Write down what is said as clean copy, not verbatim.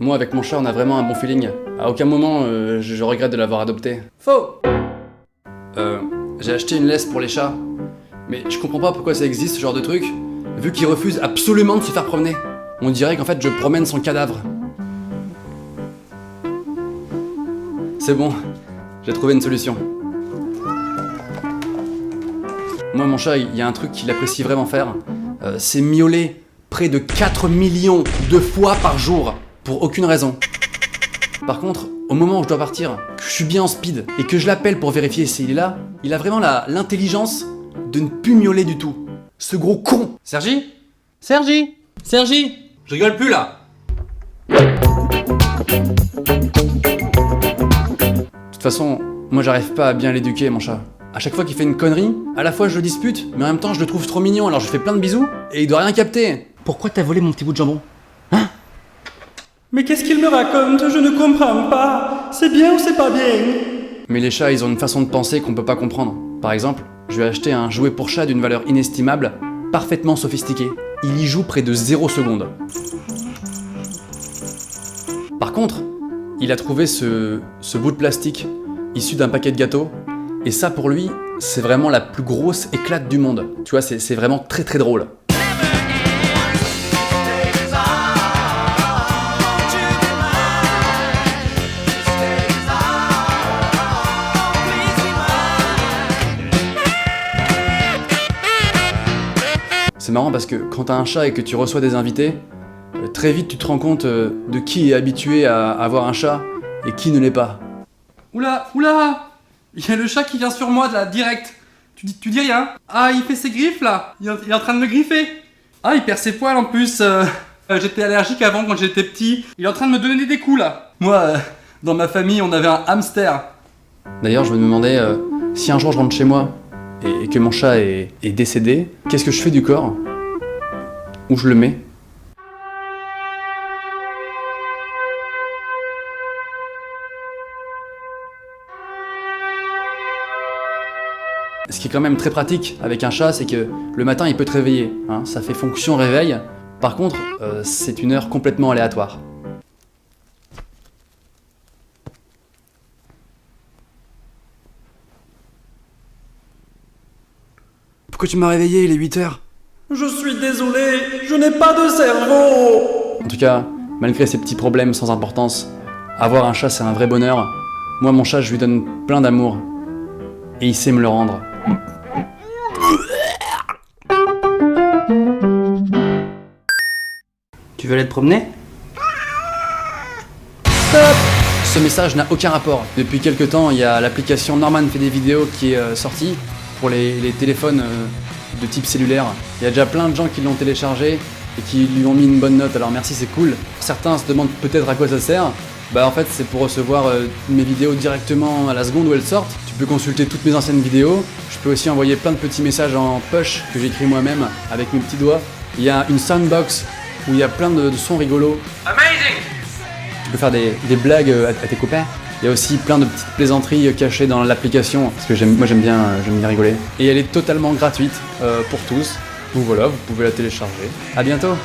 Moi, avec mon chat, on a vraiment un bon feeling. À aucun moment, je regrette de l'avoir adopté. Faux. J'ai acheté une laisse pour les chats. Mais je comprends pas pourquoi ça existe, ce genre de truc, vu qu'il refuse absolument de se faire promener. On dirait qu'en fait, je promène son cadavre. C'est bon, j'ai trouvé une solution. Moi, mon chat, il y a un truc qu'il apprécie vraiment faire. C'est miauler près de 4 millions de fois par jour, pour aucune raison. Par contre, au moment où je dois partir, que je suis bien en speed, et que je l'appelle pour vérifier s'il est là, il a vraiment l'intelligence de ne plus miauler du tout. Ce gros con. Sergi ? Sergi ? Sergi ? Je rigole plus là. De toute façon, moi j'arrive pas à bien l'éduquer, mon chat. À chaque fois qu'il fait une connerie, à la fois je le dispute, mais en même temps je le trouve trop mignon, alors je fais plein de bisous, et il doit rien capter. Pourquoi t'as volé mon petit bout de jambon ? Hein ? Mais qu'est-ce qu'il me raconte? Je ne comprends pas. C'est bien ou c'est pas bien? Mais les chats, ils ont une façon de penser qu'on peut pas comprendre. Par exemple, je lui ai acheté un jouet pour chat d'une valeur inestimable, parfaitement sophistiqué. Il y joue près de 0 secondes. Par contre, il a trouvé ce bout de plastique issu d'un paquet de gâteaux, et ça pour lui, c'est vraiment la plus grosse éclate du monde. Tu vois, c'est vraiment très très drôle. C'est marrant parce que quand t'as un chat et que tu reçois des invités, très vite tu te rends compte de qui est habitué à avoir un chat et qui ne l'est pas. Oula, oula. Il y a le chat qui vient sur moi là, direct. Tu dis rien? Ah, il fait ses griffes là. Il est en train de me griffer. Ah, il perd ses poils en plus. J'étais allergique avant quand j'étais petit. Il est en train de me donner des coups là. Moi, dans ma famille, on avait un hamster. D'ailleurs, je me demandais si un jour je rentre chez moi et que mon chat est décédé, qu'est-ce que je fais du corps? Où je le mets? Ce qui est quand même très pratique avec un chat, c'est que le matin il peut te réveiller, hein, ça fait fonction réveil. Par contre, c'est une heure complètement aléatoire. Pourquoi tu m'as réveillé, il est 8h? Je suis désolé, je n'ai pas de cerveau. En tout cas, malgré ces petits problèmes sans importance, avoir un chat c'est un vrai bonheur. Moi mon chat je lui donne plein d'amour. Et il sait me le rendre. Tu veux aller te promener? Stop! Ce message n'a aucun rapport. Depuis quelques temps, il y a l'application Norman fait des vidéos qui est sortie pour les téléphones de type cellulaire. Il y a déjà plein de gens qui l'ont téléchargé et qui lui ont mis une bonne note, alors merci, c'est cool. Certains se demandent peut-être à quoi ça sert. Bah en fait c'est pour recevoir mes vidéos directement à la seconde où elles sortent. Tu peux consulter toutes mes anciennes vidéos. Je peux aussi envoyer plein de petits messages en push que j'écris moi-même avec mes petits doigts. Il y a une soundbox où il y a plein de sons rigolos. Amazing! Tu peux faire des blagues à tes copains. Il y a aussi plein de petites plaisanteries cachées dans l'application, parce que moi j'aime bien rigoler. Et elle est totalement gratuite pour tous. Donc voilà, vous pouvez la télécharger. À bientôt!